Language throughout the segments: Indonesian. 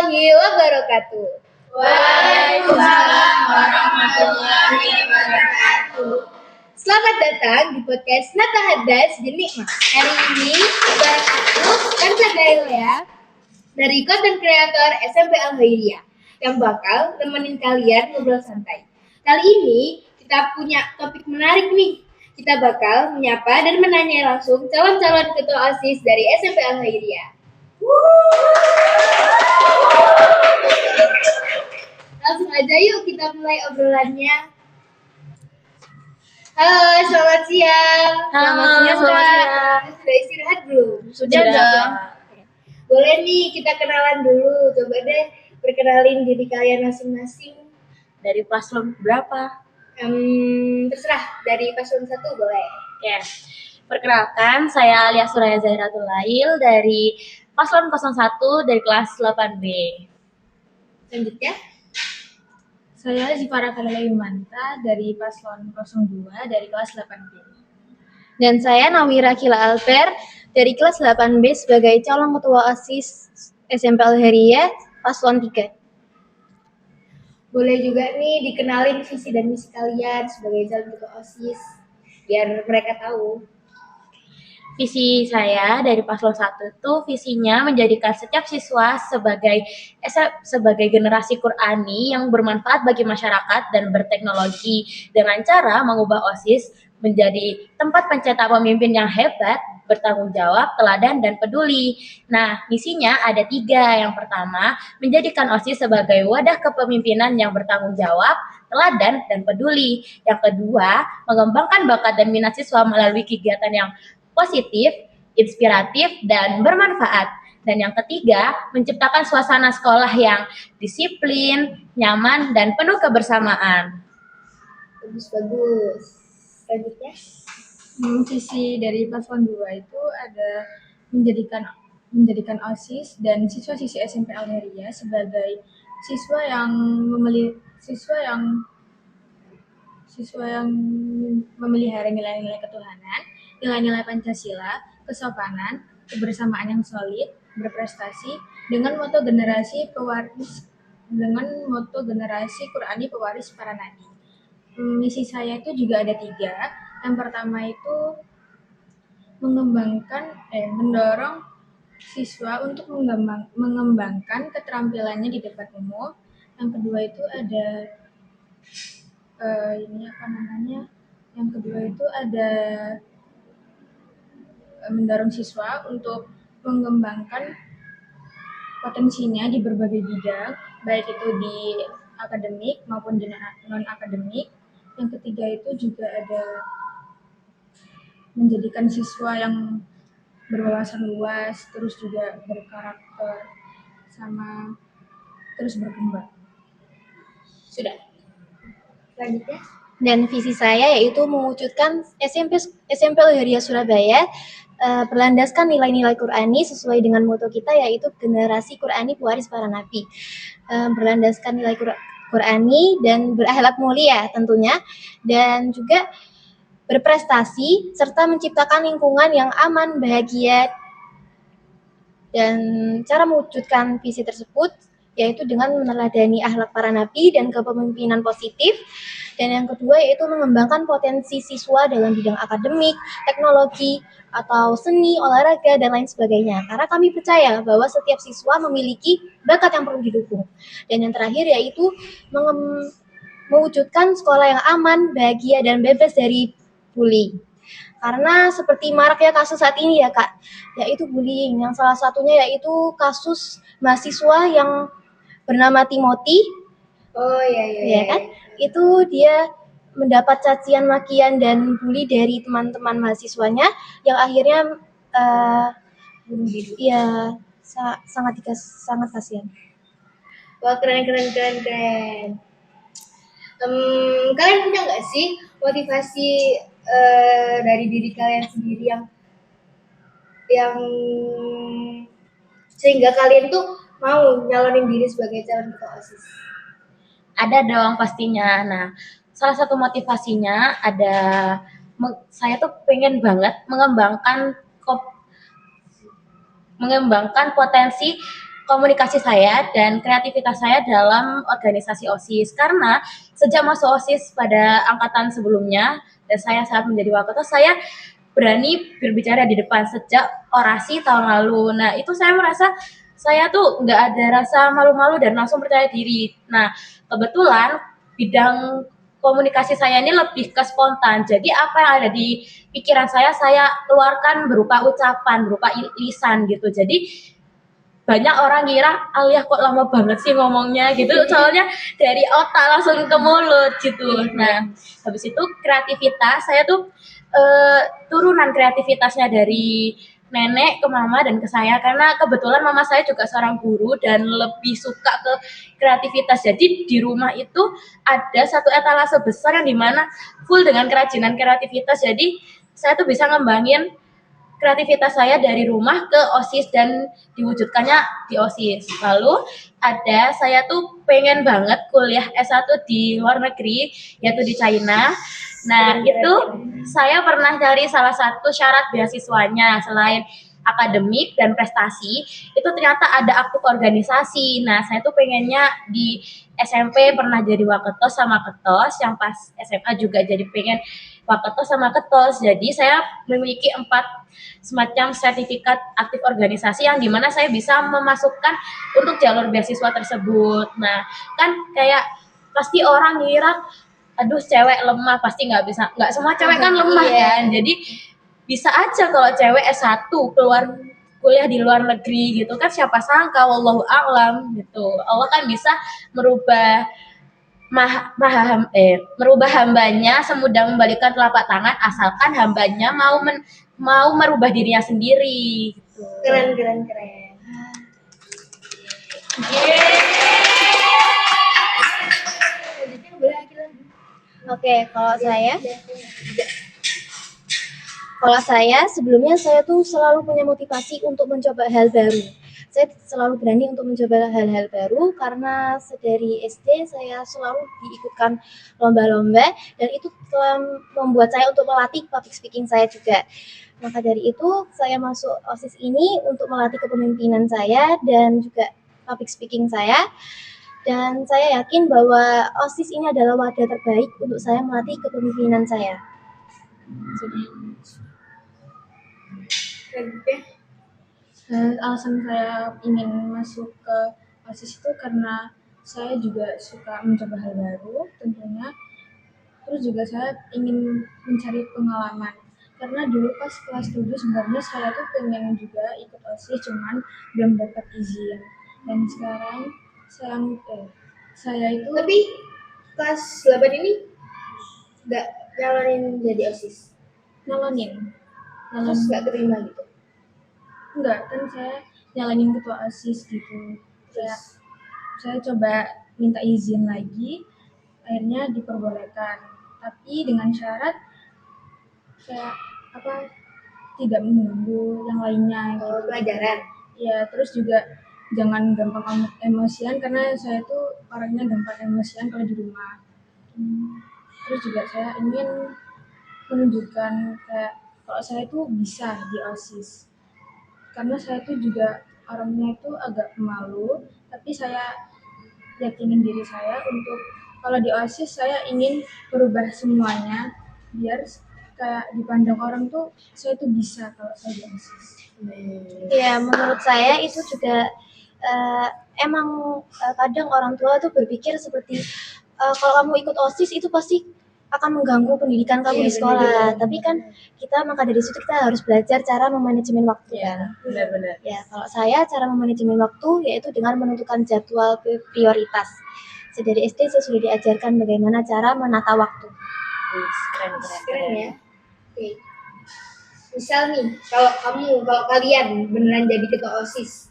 warahmatullahi wabarakatuh. Waalaikumsalam warahmatullahi wabarakatuh. Selamat datang di podcast Nata Hadas Jenikmah. Hari ini bareng aku, Kansa Dailea, dari konten kreator SMP Al-Hairiyah yang bakal nemenin kalian ngobrol santai. Kali ini kita punya topik menarik nih. Kita bakal menyapa dan menanya langsung calon-calon ketua OSIS dari SMP Al-Hairiyah. Langsung aja yuk kita mulai obrolannya. Halo, selamat siang. Selamat siang. Sudah istirahat belum? Sudah. Boleh nih kita kenalan dulu. Coba deh perkenalin diri kalian masing-masing. Dari paslon berapa? Terserah, dari paslon 1 boleh. Ya. Perkenalkan, saya Alia Suraya Zahiratul Lail dari paslon 01 dari kelas 8B. Selanjutnya, Saya Zifara Kalilaiumanta dari paslon 02 dari kelas 8B. Dan saya Nawira Kila Alper dari kelas 8B sebagai calon ketua OSIS SMP Al-Hairiyah paslon 3. boleh juga nih dikenalin visi dan misi kalian sebagai calon ketua OSIS biar mereka tahu. Visi saya dari paslon 1 itu visinya menjadikan setiap siswa sebagai generasi Qur'ani yang bermanfaat bagi masyarakat dan berteknologi dengan cara mengubah OSIS menjadi tempat pencetak pemimpin yang hebat, bertanggung jawab, teladan, dan peduli. Nah, misinya ada 3. Yang pertama, menjadikan OSIS sebagai wadah kepemimpinan yang bertanggung jawab, teladan, dan peduli. Yang kedua, mengembangkan bakat dan minat siswa melalui kegiatan yang positif, inspiratif, dan bermanfaat. Dan yang ketiga, menciptakan suasana sekolah yang disiplin, nyaman, dan penuh kebersamaan. Bagus. Selanjutnya, Visi dari paslon 2 itu ada menjadikan OSIS dan siswa-siswi SMP Al-Hairiyah sebagai siswa yang memelihara nilai-nilai ketuhanan, nilai-nilai Pancasila, kesopanan, kebersamaan yang solid, berprestasi dengan moto generasi Qur'ani pewaris para nabi. Misi saya itu juga ada 3. Yang pertama itu mendorong siswa untuk mengembangkan keterampilannya di depan umum. Yang kedua itu ada mendorong siswa untuk mengembangkan potensinya di berbagai bidang, baik itu di akademik maupun di non-akademik. Yang ketiga itu juga ada menjadikan siswa yang berwawasan luas, terus juga berkarakter, sama terus berkembang. sudah. Selanjutnya, Dan visi saya yaitu mewujudkan SMP Al-Hairiyah Surabaya berlandaskan nilai-nilai Qur'ani sesuai dengan moto kita yaitu generasi Qur'ani pewaris para nabi. Berlandaskan nilai Qur'ani dan berakhlak mulia tentunya, dan juga berprestasi serta menciptakan lingkungan yang aman, bahagia. Dan cara mewujudkan visi tersebut yaitu dengan meneladani akhlak para nabi dan kepemimpinan positif. Dan yang kedua yaitu mengembangkan potensi siswa dalam bidang akademik, teknologi, atau seni, olahraga, dan lain sebagainya. Karena kami percaya bahwa setiap siswa memiliki bakat yang perlu didukung. Dan yang terakhir yaitu mewujudkan sekolah yang aman, bahagia, dan bebas dari bullying. Karena seperti maraknya kasus saat ini ya Kak, yaitu bullying. Yang salah satunya yaitu kasus mahasiswa yang bernama Timothy. oh Ya kan? Itu dia mendapat cacian, makian, dan bully dari teman-teman mahasiswanya yang akhirnya sangat kasihan. Wah, keren. Kalian punya nggak sih motivasi dari diri kalian sendiri yang sehingga kalian tuh mau nyalonin diri sebagai calon ketua OSIS? Ada dong pastinya. Nah, salah satu motivasinya ada saya tuh pengen banget mengembangkan potensi komunikasi saya dan kreativitas saya dalam organisasi OSIS. Karena sejak masuk OSIS pada angkatan sebelumnya dan saya saat menjadi waketos, saya berani berbicara di depan sejak orasi tahun lalu. Nah, itu saya merasa saya tuh nggak ada rasa malu-malu dan langsung percaya diri. Nah, kebetulan bidang komunikasi saya ini lebih ke spontan. Jadi apa yang ada di pikiran saya keluarkan berupa ucapan, berupa lisan gitu. Jadi banyak orang kira Alia kok lama banget sih ngomongnya gitu, soalnya dari otak langsung ke mulut gitu. Nah, habis itu kreativitas saya tuh turunan kreativitasnya dari nenek ke mama dan ke saya, karena kebetulan mama saya juga seorang guru dan lebih suka ke kreativitas. Jadi di rumah itu ada satu etalase besar yang dimana full dengan kerajinan kreativitas. Jadi saya tuh bisa ngembangin kreativitas saya dari rumah ke OSIS dan diwujudkannya di OSIS. Lalu ada saya tuh pengen banget kuliah S1 di luar negeri, yaitu di China. Nah, itu saya pernah cari salah satu syarat beasiswanya selain akademik dan prestasi, itu ternyata ada aktif organisasi. Nah, saya tuh pengennya di SMP pernah jadi waketos sama ketos, yang pas SMA juga jadi pengen waketos sama ketos. Jadi saya memiliki 4 semacam sertifikat aktif organisasi yang dimana saya bisa memasukkan untuk jalur beasiswa tersebut. Nah, kan kayak pasti orang ngira aduh cewek lemah, pasti nggak semua cewek kan lemah kan. Jadi bisa aja kalau cewek S1 keluar kuliah di luar negeri gitu kan, siapa sangka, wallahu a'lam gitu. Allah kan bisa merubah merubah hambanya semudah membalikkan telapak tangan, asalkan hambanya mau merubah dirinya sendiri gitu. Keren. Oke, kalau saya sebelumnya saya tuh selalu punya motivasi untuk mencoba hal baru. Saya selalu berani untuk mencoba hal-hal baru karena sedari SD saya selalu diikutkan lomba-lomba dan itu telah membuat saya untuk melatih public speaking saya juga. Maka dari itu saya masuk OSIS ini untuk melatih kepemimpinan saya dan juga public speaking saya. Dan saya yakin bahwa OSIS ini adalah wadah terbaik untuk saya melatih kepemimpinan saya. Alasan saya ingin masuk ke OSIS itu karena saya juga suka mencoba hal baru tentunya. Terus juga saya ingin mencari pengalaman. Karena dulu pas kelas 7 sebenarnya saya tuh pengen juga ikut OSIS cuman belum dapat izin. Dan sekarang saya itu Tapi kelas 8 ini nggak nyalonin jadi OSIS, nyalonin. terus nggak terima gitu. Enggak, kan saya nyalonin ketua OSIS gitu. Saya coba minta izin lagi, akhirnya diperbolehkan. Tapi dengan syarat saya tidak mengganggu yang lainnya gitu. Pelajaran. Ya, terus juga jangan gampang emosian karena saya tuh orangnya gampang emosian kalau di rumah. Terus juga saya ingin menunjukkan kayak kalau saya tuh bisa di OSIS. Karena saya tuh juga orangnya itu agak pemalu, tapi saya yakinin diri saya untuk kalau di OSIS saya ingin merubah semuanya biar kayak dipandang orang tuh saya tuh bisa kalau saya di OSIS. Ya, menurut saya itu juga emang kadang orang tua tuh berpikir seperti kalau kamu ikut OSIS itu pasti akan mengganggu pendidikan kamu di sekolah. Tapi kan maka dari situ kita harus belajar cara memanajemen waktu kan. Benar-benar. Ya, kalau saya cara memanajemen waktu yaitu dengan menentukan jadwal prioritas. Dari SD saya sudah diajarkan bagaimana cara menata waktu. Keren ya. Oke. Misal nih, kalau kalian beneran jadi ketua OSIS,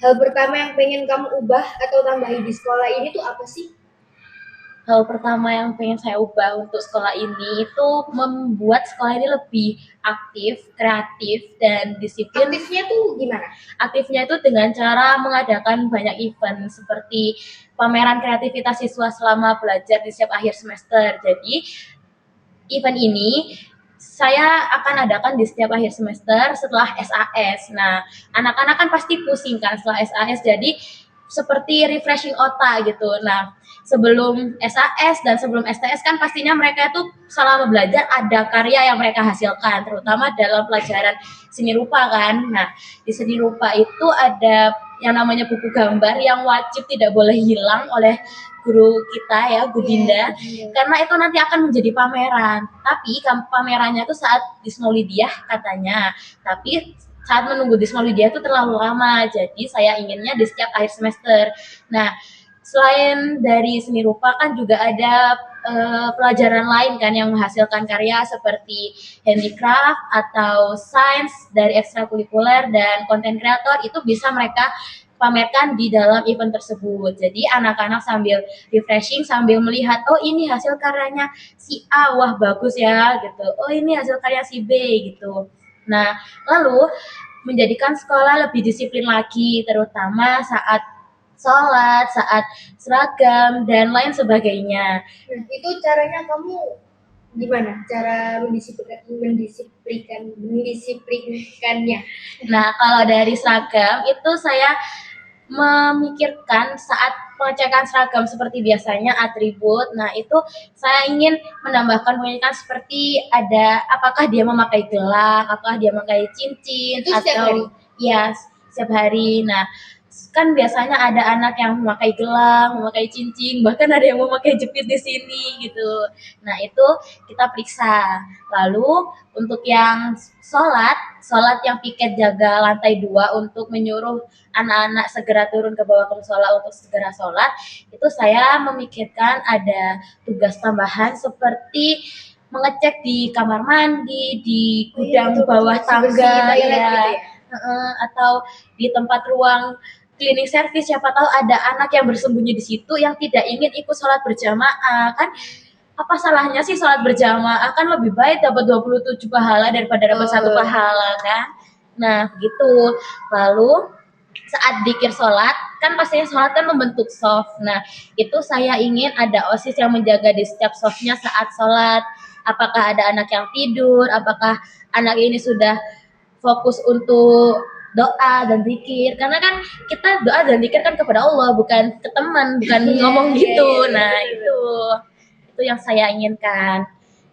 hal pertama yang pengen kamu ubah atau tambahi di sekolah ini tuh apa sih? Hal pertama yang pengen saya ubah untuk sekolah ini itu membuat sekolah ini lebih aktif, kreatif, dan disiplin. Aktifnya tuh gimana? Aktifnya itu dengan cara mengadakan banyak event seperti pameran kreativitas siswa selama belajar di setiap akhir semester. Jadi event ini saya akan adakan di setiap akhir semester setelah SAS. Nah, anak-anak kan pasti pusing kan setelah SAS, jadi seperti refreshing otak gitu. Nah, sebelum SAS dan sebelum STS kan pastinya mereka itu selama belajar ada karya yang mereka hasilkan, terutama dalam pelajaran seni rupa kan. Nah, di seni rupa itu ada yang namanya buku gambar yang wajib tidak boleh hilang oleh guru kita ya, Bu Dinda, karena itu nanti akan menjadi pameran. Tapi pamerannya itu saat Dismaulidiah katanya. Tapi saat menunggu Dismaulidiah itu terlalu lama. Jadi saya inginnya di setiap akhir semester. Nah, selain dari seni rupa kan juga ada pelajaran lain kan yang menghasilkan karya seperti handicraft atau sains dari ekstrakurikuler dan konten kreator itu bisa mereka pamerkan di dalam event tersebut. Jadi anak-anak sambil refreshing, sambil melihat, oh ini hasil karyanya si A, wah bagus ya gitu. Oh ini hasil karya si B gitu. Nah, lalu menjadikan sekolah lebih disiplin lagi, terutama saat sholat, saat seragam, dan lain sebagainya. Nah, itu caranya kamu gimana? Cara mendisiplinkannya? Nah, kalau dari seragam itu saya memikirkan saat pengecekan seragam seperti biasanya atribut. Nah, itu saya ingin menambahkan pengecekan seperti ada apakah dia memakai gelang, apakah dia memakai cincin Itu setiap hari? ya setiap hari. Nah, kan biasanya ada anak yang memakai gelang, memakai cincin, bahkan ada yang memakai jepit di sini gitu. Nah, itu kita periksa. Lalu untuk yang sholat yang piket jaga lantai 2 untuk menyuruh anak-anak segera turun ke bawah ke musola untuk segera sholat, itu saya memikirkan ada tugas tambahan seperti mengecek di kamar mandi, di gudang bawah tangga ya, atau di tempat ruang cleaning service, siapa tahu ada anak yang bersembunyi di situ yang tidak ingin ikut sholat berjamaah kan. Apa salahnya sih sholat berjamaah, kan lebih baik dapat 27 pahala daripada dapat 1 pahala kan. Nah gitu. Lalu saat dikir sholat kan pastinya sholat kan membentuk shaf. Nah itu saya ingin ada OSIS yang menjaga di setiap shafnya saat sholat. Apakah ada anak yang tidur, apakah anak ini sudah fokus untuk doa dan zikir, karena kan kita doa dan zikir kan kepada Allah, bukan ke teman, bukan ngomong gitu. Nah itu yang saya inginkan.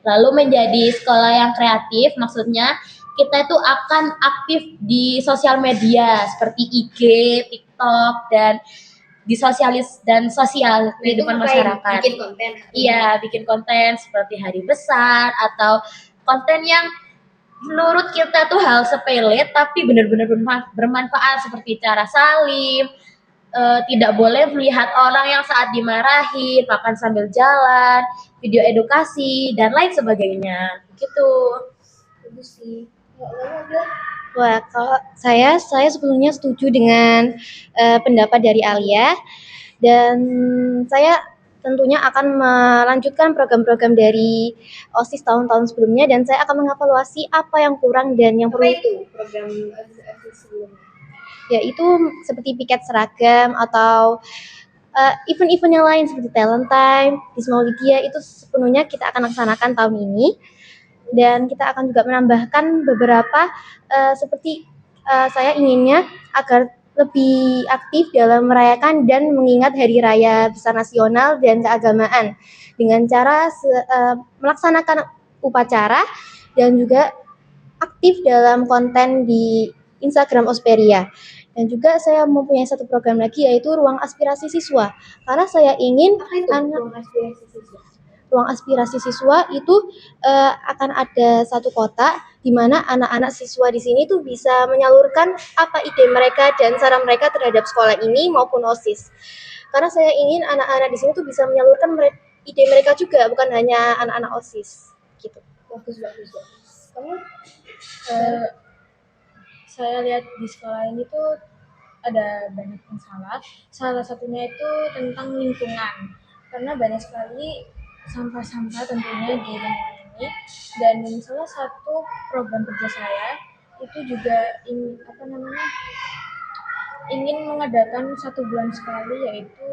Lalu menjadi sekolah yang kreatif, maksudnya kita itu akan aktif di sosial media seperti IG, TikTok, dan di sosial kehidupan masyarakat. Bikin konten. Iya, bikin konten seperti hari besar atau konten yang menurut kita tuh hal sepele tapi benar-benar bermanfaat seperti cara salim, tidak boleh melihat orang yang saat dimarahin, makan sambil jalan, video edukasi dan lain sebagainya. Gitu. Bagus sih. Wah, kalau saya sebetulnya setuju dengan pendapat dari Alia, dan saya tentunya akan melanjutkan program-program dari OSIS tahun-tahun sebelumnya, dan saya akan mengevaluasi apa yang kurang dan yang Apa perlu, itu program OSIS sebelumnya? yaitu seperti piket seragam atau event-event yang lain seperti talent time, Dismaulidia, itu sepenuhnya kita akan laksanakan tahun ini. Dan kita akan juga menambahkan beberapa seperti saya inginnya agar lebih aktif dalam merayakan dan mengingat hari raya besar nasional dan keagamaan dengan cara melaksanakan upacara dan juga aktif dalam konten di Instagram Osperia. Dan juga saya mempunyai satu program lagi, yaitu ruang aspirasi siswa, karena saya ingin ruang aspirasi siswa itu akan ada satu kotak di mana anak-anak siswa di sini tuh bisa menyalurkan apa ide mereka dan saran mereka terhadap sekolah ini maupun OSIS. Karena saya ingin anak-anak di sini tuh bisa menyalurkan ide mereka juga, bukan hanya anak-anak OSIS gitu. Bagus. Kamu? Saya lihat di sekolah ini tuh ada banyak masalah. Salah satunya itu tentang lingkungan, karena banyak sekali sampah-sampah tentunya di lingkungan ini. Dan salah satu program kerja saya itu juga ingin mengadakan 1 bulan sekali, yaitu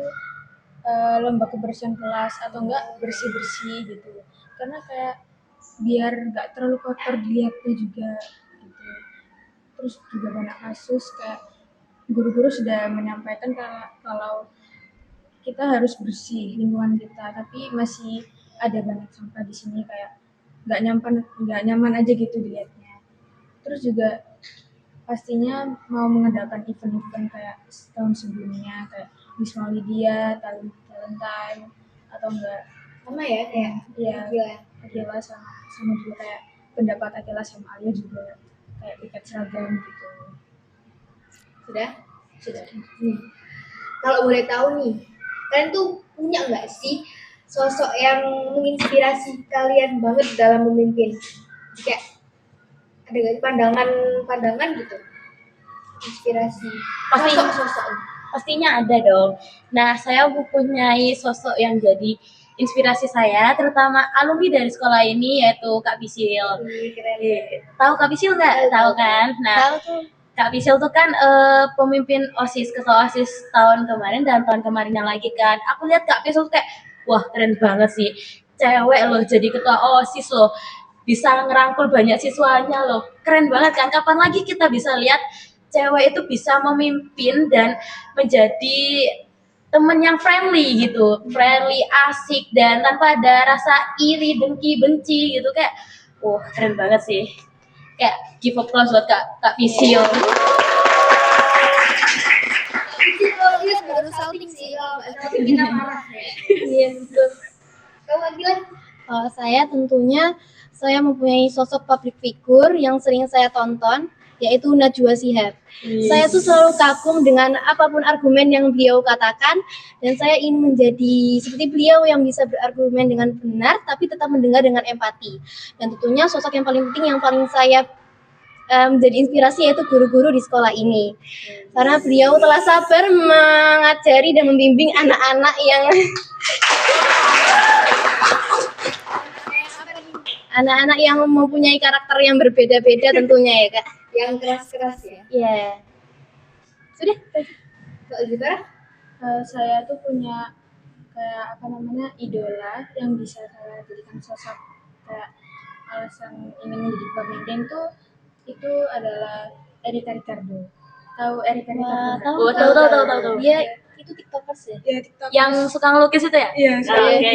lomba kebersihan kelas atau enggak bersih-bersih gitu. Karena kayak biar nggak terlalu kotor dilihatnya juga gitu. Terus juga banyak kasus kayak guru-guru sudah menyampaikan kalau kita harus bersih lingkungan kita, tapi masih ada banyak sampah di sini kayak nggak nyaman aja gitu dilihatnya. Terus juga pastinya mau mengadakan event-event kayak tahun sebelumnya kayak Wisma Widya, Talent Time, atau enggak Sama ya kayak ya gila. Akila sama juga kayak pendapat Akila sama Alia juga kayak tiket seragam gitu. Sudah? Sudah. Nih. Kalau boleh tahu nih, kalian tuh punya nggak sih sosok yang menginspirasi kalian banget dalam memimpin? Kayak ada nggak sih pandangan gitu? Inspirasi. Pasti. Sosok. Pastinya ada dong. Nah, saya mempunyai sosok yang jadi inspirasi saya, terutama alumni dari sekolah ini, yaitu Kak Bisil. Keren. Tahu Kak Bisil nggak? Tahu kan? Nah, Tahu tuh. Kak Bisil tuh kan pemimpin OSIS, ketua OSIS tahun kemarin dan tahun kemarinnya lagi kan. Aku lihat Kak Bisil tuh kayak, wah keren banget sih. Cewek loh jadi ketua OSIS loh. Bisa ngerangkul banyak siswanya loh. Keren banget kan. Kapan lagi kita bisa lihat cewek itu bisa memimpin dan menjadi temen yang friendly gitu. Friendly, asik, dan tanpa ada rasa iri, dengki, benci gitu. Kayak, wah keren banget sih. Kayak give applause buat Kak Pisil. Iya, baru salting sih. Kalau nggak salting kita marah. Iya, betul. Kamu bilang Kalau saya tentunya saya mempunyai sosok public figure yang sering saya tonton, yaitu Najwa Shihab. Saya tuh selalu kagum dengan apapun argumen yang beliau katakan, dan saya ingin menjadi seperti beliau yang bisa berargumen dengan benar, tapi tetap mendengar dengan empati. Dan tentunya sosok yang paling penting, yang paling saya menjadi inspirasi yaitu guru-guru di sekolah ini. Karena beliau telah sabar mengajari dan membimbing anak-anak yang anak-anak yang mempunyai karakter yang berbeda-beda tentunya ya Kak. yang keras-keras ya. Iya. Sudah. Kalau gimana? Saya tuh punya kayak idola yang bisa saya jadikan sosok kayak alasan ingin menjadi pemimpin tuh itu adalah Erika Ricardo. Tahu Erika Ricardo? Tahu. Oh, tahu. Dia itu TikTokers ya. Ya, TikTok. Yang suka ngelukis itu ya? Iya, Ah, oke.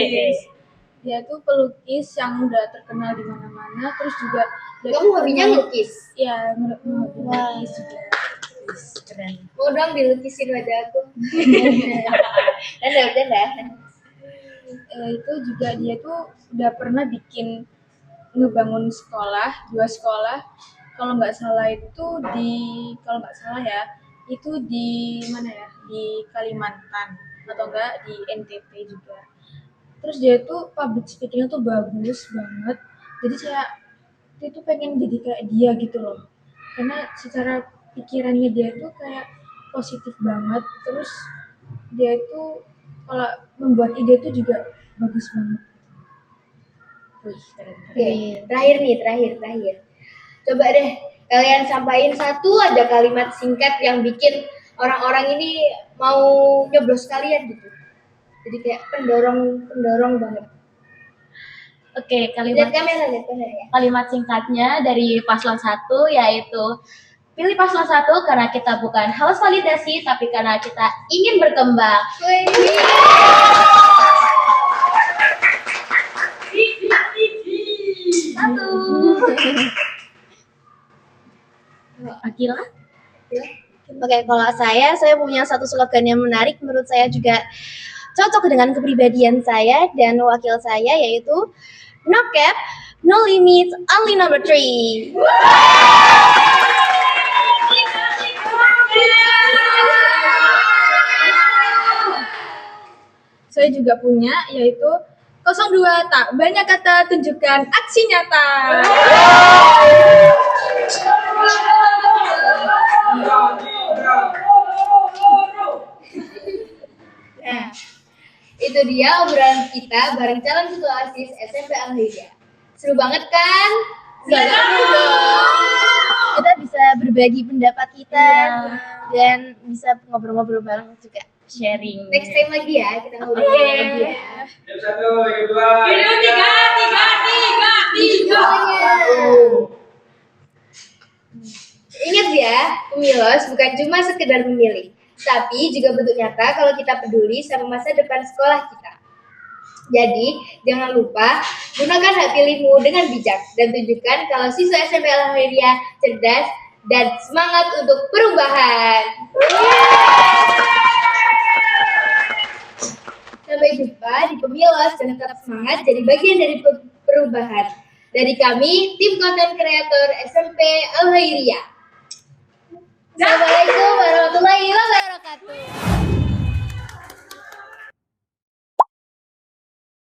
dia tuh pelukis yang udah terkenal di mana-mana, terus juga dia Kamu tuh hobinya ngelukis? Iya, ngelukis juga. Keren. Mau dong dilukisin wajah aku. Bercanda. Itu juga dia tuh udah pernah ngebangun dua sekolah. Kalau nggak salah itu di mana ya? Di Kalimantan atau enggak di NTT juga. Terus dia tuh public speaking-nya tuh bagus banget. Jadi dia tuh pengen jadi kayak dia gitu loh. Karena secara pikirannya dia tuh kayak positif banget. Terus dia tuh kalau membuat ide tuh juga bagus banget. Wih, keren. Oke, terakhir. Coba deh kalian sampaikan satu aja kalimat singkat yang bikin orang-orang ini mau nyoblos kalian gitu. Jadi kayak pendorong banget. Oke, Lihat kamera ya. kalimat singkatnya dari paslon 1 yaitu pilih paslon 1 karena kita bukan haus validasi tapi karena kita ingin berkembang. Satu. Akila? Oke, kalau saya punya satu slogan yang menarik menurut saya juga cocok dengan kepribadian saya dan wakil saya yaitu no cap, no limits, only number 3. Saya juga punya yaitu 02 tak banyak kata tunjukkan aksi nyata. Nah, itu dia obrolan kita bareng calon ketua OSIS SMP Al-Hidayah. Seru banget kan? Seru dong. Kita bisa berbagi pendapat kita dan bisa ngobrol-ngobrol bareng juga. Sharing. Next time lagi ya kita ngobrol lagi ya. Yang satu, yang kedua. Tiga. Ingat ya, pemilos bukan cuma sekedar memilih, tapi juga bentuk nyata kalau kita peduli sama masa depan sekolah kita. Jadi, jangan lupa gunakan hak pilihmu dengan bijak dan tunjukkan kalau siswa SMP Al-Khairiyah cerdas dan semangat untuk perubahan. Sampai jumpa di Pemilos dan tetap semangat jadi bagian dari perubahan. Dari kami, tim konten kreator SMP Al-Khairiyah. Assalamualaikum warahmatullahi wabarakatuh.